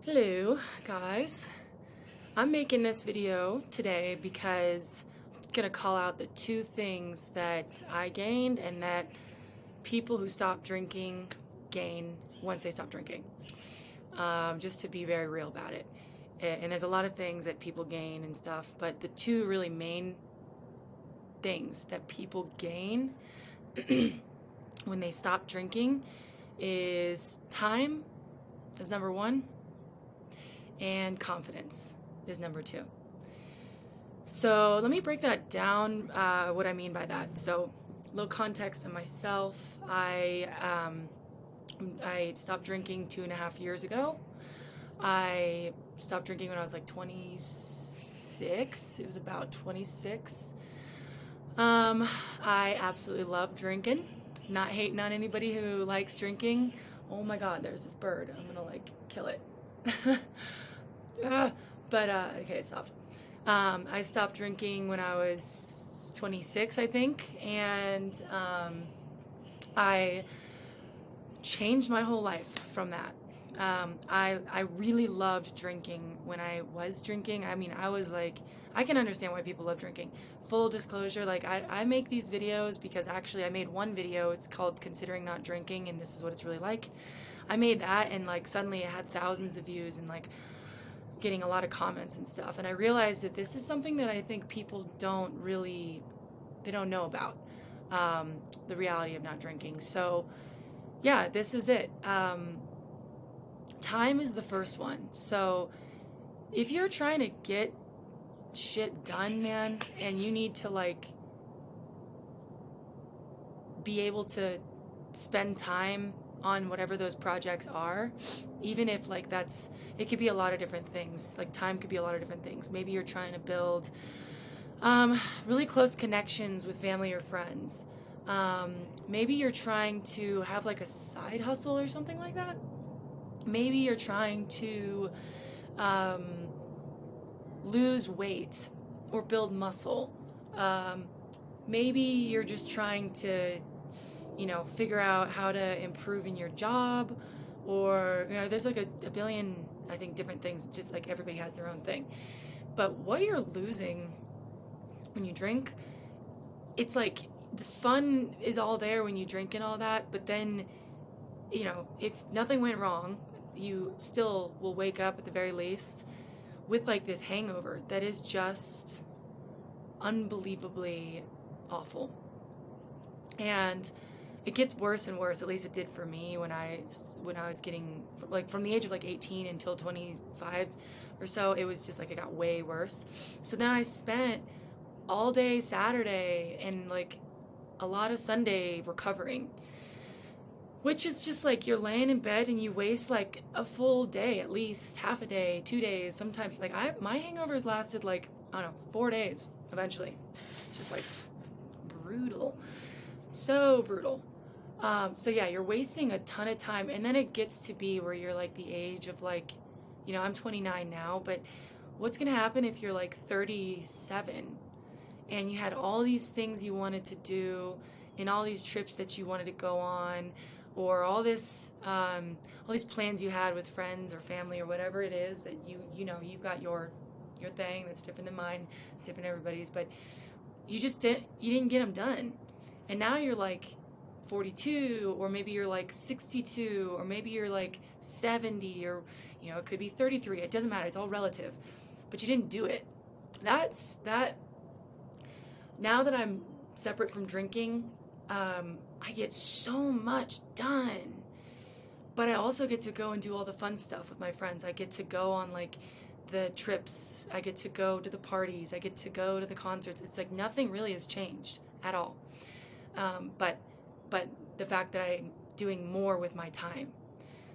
Hello guys, I'm making this video today because I'm gonna call out the two things that I gained and that people who stop drinking gain once they stop drinking. Just to be very real about it. And there's a lot of things that people gain and stuff, but the two really main things that people gain when they stop drinking is time is number one, and confidence is number two. So let me break that down, what I mean by that. So a little context on myself. I stopped drinking 2.5 years ago. I stopped drinking when I was like 26. It was about 26. I absolutely love drinking. Not hating on anybody who likes drinking. Oh my God, there's this bird. I'm gonna like kill it. But okay, it stopped. I stopped drinking when I was 26, I think, and I changed my whole life from that. I really loved drinking when I was drinking. I mean, I was like, I can understand why people love drinking. Full disclosure, like I make these videos because actually I made one video. It's called Considering Not Drinking, and this is what it's really like. I made that, and like suddenly it had thousands of views and like getting a lot of comments and stuff. And I realized that this is something that I think people they don't know about, the reality of not drinking. So yeah, this is it. Time is the first one. So if you're trying to get shit done, man, and you need to like be able to spend time on whatever those projects are, even if like it could be a lot of different things. Like time could be a lot of different things. Maybe you're trying to build really close connections with family or friends. Maybe you're trying to have like a side hustle or something like that. Maybe you're trying to lose weight or build muscle. Maybe you're just trying to, figure out how to improve in your job, or, there's like a billion, I think, different things, just like everybody has their own thing. But what you're losing when you drink, it's like the fun is all there when you drink and all that, but then, if nothing went wrong, you still will wake up at the very least with like this hangover that is just unbelievably awful. And it gets worse and worse. At least it did for me when I was getting like from the age of like 18 until 25 or so. It was just like it got way worse. So then I spent all day Saturday and like a lot of Sunday recovering, which is just like you're laying in bed and you waste like a full day, at least half a day, 2 days. Sometimes like my hangovers lasted like, I don't know, 4 days eventually. Just like brutal. So brutal. So yeah, you're wasting a ton of time, and then it gets to be where you're like the age of like, I'm 29 now, but what's gonna happen if you're like 37 and you had all these things you wanted to do and all these trips that you wanted to go on, or all these plans you had with friends or family or whatever it is that you've got your thing that's different than mine, it's different than everybody's, but you didn't get them done. And now you're like 42, or maybe you're like 62, or maybe you're like 70, or it could be 33. It doesn't matter. It's all relative. But you didn't do it. That. Now that I'm separate from drinking, I get so much done. But I also get to go and do all the fun stuff with my friends. I get to go on like the trips. I get to go to the parties. I get to go to the concerts. It's like nothing really has changed at all. But the fact that I'm doing more with my time.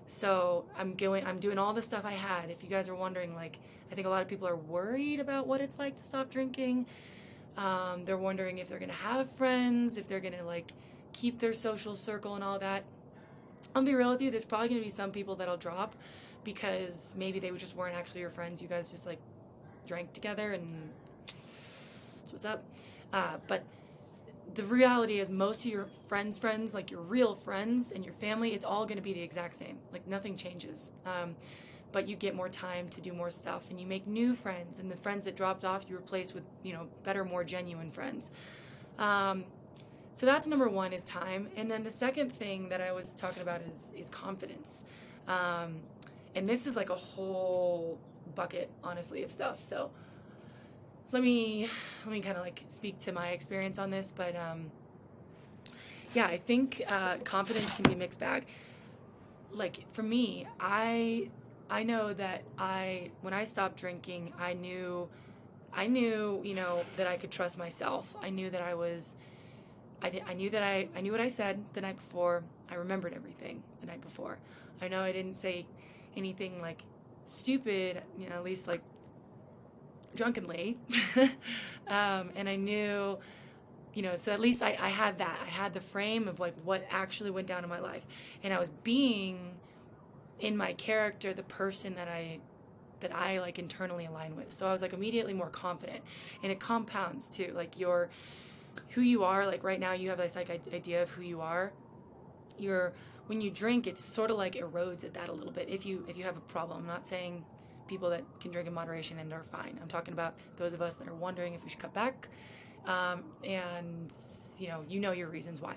So I'm doing all the stuff I had. If you guys are wondering, like, I think a lot of people are worried about what it's like to stop drinking. They're wondering if they're gonna have friends, if they're gonna like keep their social circle and all that. I'll be real with you, there's probably gonna be some people that'll drop because maybe they just weren't actually your friends. You guys just like drank together and that's what's up. But the reality is most of your friends, like your real friends and your family, it's all going to be the exact same. Like nothing changes. but you get more time to do more stuff, and you make new friends, and the friends that dropped off you replace with, better, more genuine friends. So that's number one, is time. And then the second thing that I was talking about is confidence. And this is like a whole bucket, honestly, of stuff. So let me kind of like speak to my experience on this. But yeah, I think confidence can be a mixed bag. Like for me, I know that when I stopped drinking, I knew, that I could trust myself. I knew that I knew what I said the night before. I remembered everything the night before. I know I didn't say anything like stupid, at least like drunkenly. And I knew, so at least I had that. I had the frame of like what actually went down in my life. And I was being in my character the person that I like internally align with. So I was like immediately more confident. And it compounds too. Like who you are, like right now you have this like idea of who you are. When you drink, it's sort of like erodes at that a little bit if you have a problem. I'm not saying people that can drink in moderation and are fine. I'm talking about those of us that are wondering if we should cut back, and your reasons why.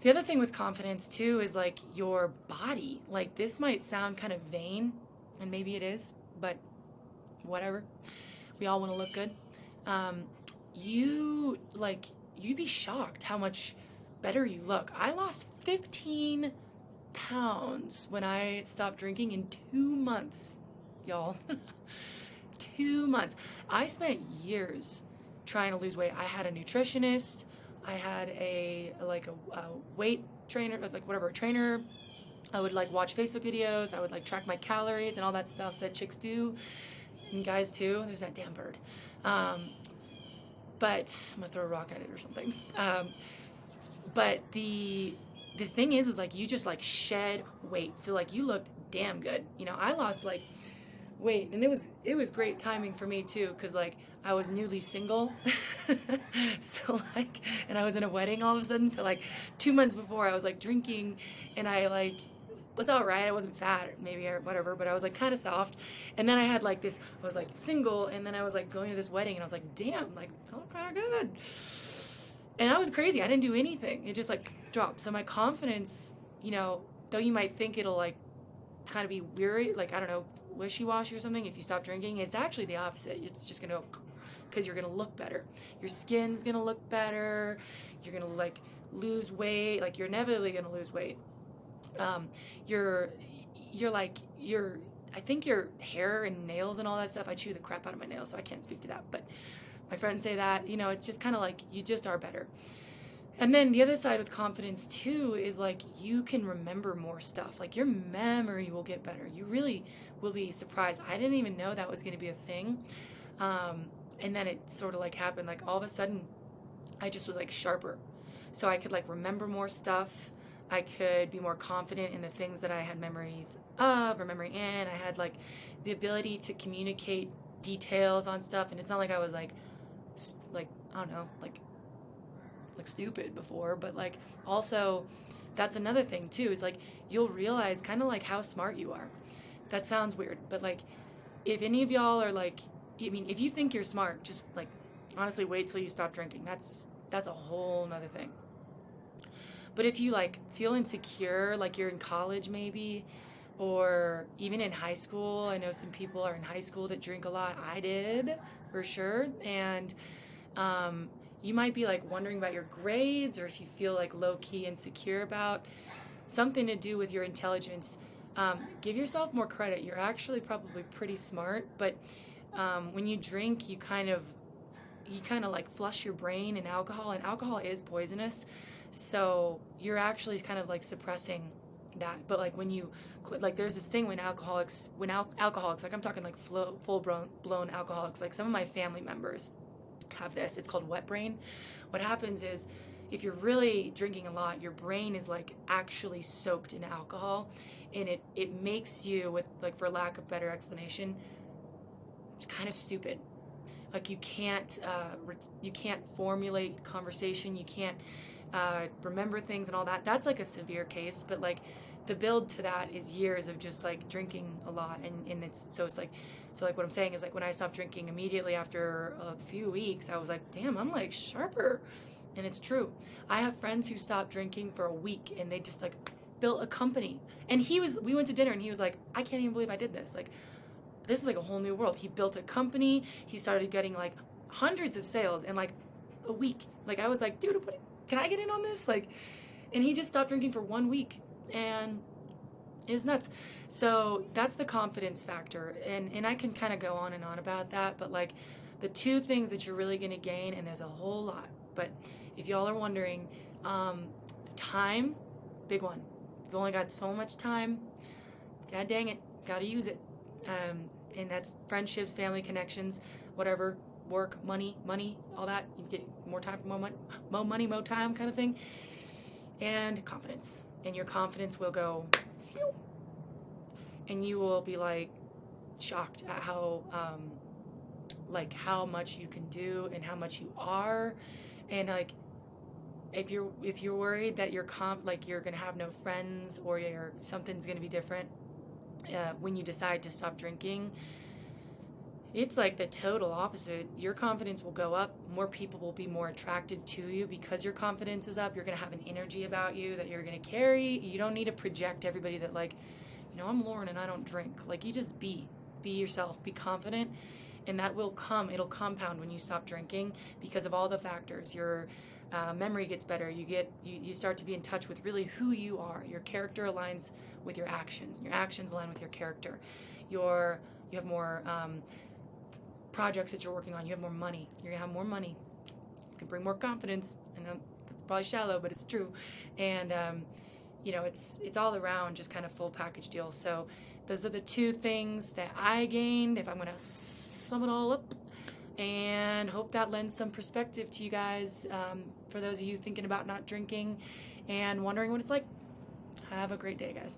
The other thing with confidence too is like your body. Like this might sound kind of vain, and maybe it is, but whatever. We all want to look good. You'd be shocked how much better you look. I lost 15 pounds when I stopped drinking in 2 months, y'all. 2 months. I spent years trying to lose weight. I had a nutritionist. I had a weight trainer, a trainer. I would like watch Facebook videos. I would like track my calories and all that stuff that chicks do, and guys too. There's that damn bird. But I'm gonna throw a rock at it or something. But the thing is like you just like shed weight, so like you look damn good. I lost like weight, and it was great timing for me too, because like I was newly single. So like, and I was in a wedding all of a sudden. So like 2 months before I was like drinking, and I like was all right. I wasn't fat maybe or whatever, but I was like kind of soft. And then I had like this, I was like single, and then I was like going to this wedding, and I was like, damn, like I look kind of good. And I was crazy. I didn't do anything. It just like dropped. So my confidence, though you might think it'll like kind of be weary, like, I don't know, wishy-washy or something if you stop drinking, it's actually the opposite. It's just going to, because you're going to look better. Your skin's going to look better. You're going to like lose weight. Like you're inevitably going to lose weight. I think your hair and nails and all that stuff, I chew the crap out of my nails, so I can't speak to that. But my friends say that, it's just kind of like you just are better. And then the other side with confidence too is like you can remember more stuff. Like your memory will get better. You really will be surprised. I didn't even know that was going to be a thing. And then it sort of like happened. Like all of a sudden, I just was like sharper. So I could like remember more stuff. I could be more confident in the things that I had memories of or memory in. I had like the ability to communicate details on stuff. And it's not like I was like I don't know, like stupid before, but like also that's another thing too, is like you'll realize kind of like how smart you are. That sounds weird, but like if any of y'all are like, if you think you're smart, just like honestly wait till you stop drinking. That's a whole nother thing. But if you like feel insecure, like you're in college maybe, or even in high school, I know some people are in high school that drink a lot. I did for sure. And you might be like wondering about your grades, or if you feel like low-key insecure about something to do with your intelligence, give yourself more credit. You're actually probably pretty smart, but when you drink, you kind of like flush your brain in alcohol, and alcohol is poisonous, so you're actually kind of like suppressing that. But like when you like, there's this thing when alcoholics, like I'm talking like full blown alcoholics, like some of my family members have this. It's called wet brain. What happens is if you're really drinking a lot, your brain is like actually soaked in alcohol, and it makes you, with like, for lack of better explanation, it's kind of stupid. Like you can't formulate conversation. You can't remember things and all that. That's like a severe case, but like the build to that is years of just like drinking a lot, and it's like, so like what I'm saying is like when I stopped drinking immediately after a few weeks, I was like, damn, I'm like sharper. And it's true. I have friends who stopped drinking for a week and they just like built a company. And we went to dinner and he was like, I can't even believe I did this. Like, this is like a whole new world. He built a company. He started getting like hundreds of sales in like a week. Like, I was like, dude, can I get in on this? Like, and he just stopped drinking for 1 week, and it was nuts. So that's the confidence factor. And I can kind of go on and on about that, but like the two things that you're really going to gain, and there's a whole lot, but if y'all are wondering, time, big one. You've only got so much time. God dang it, gotta use it. And that's friendships, family connections, whatever, work, money, all that. You get more time for more money, more time kind of thing. And confidence. And your confidence will go, and you will be like shocked at how much you can do and how much you are. And like, if you're worried that you're gonna have no friends or something's gonna be different when you decide to stop drinking, it's like the total opposite. Your confidence will go up. More people will be more attracted to you because your confidence is up. You're gonna have an energy about you that you're gonna carry. You don't need to project everybody that like, I'm Lauren and I don't drink. Like, you just be yourself, be confident, and that will come. It'll compound when you stop drinking because of all the factors. Your memory gets better. You start to be in touch with really who you are. Your character aligns with your actions. Your actions align with your character. You have more projects that you're working on. You have more money. You're gonna have more money. It's gonna bring more confidence. I know that's probably shallow, but it's true. And it's all around just kind of full package deal. So those are the two things that I gained, if I'm gonna sum it all up, and hope that lends some perspective to you guys, for those of you thinking about not drinking and wondering what it's like. Have a great day, guys.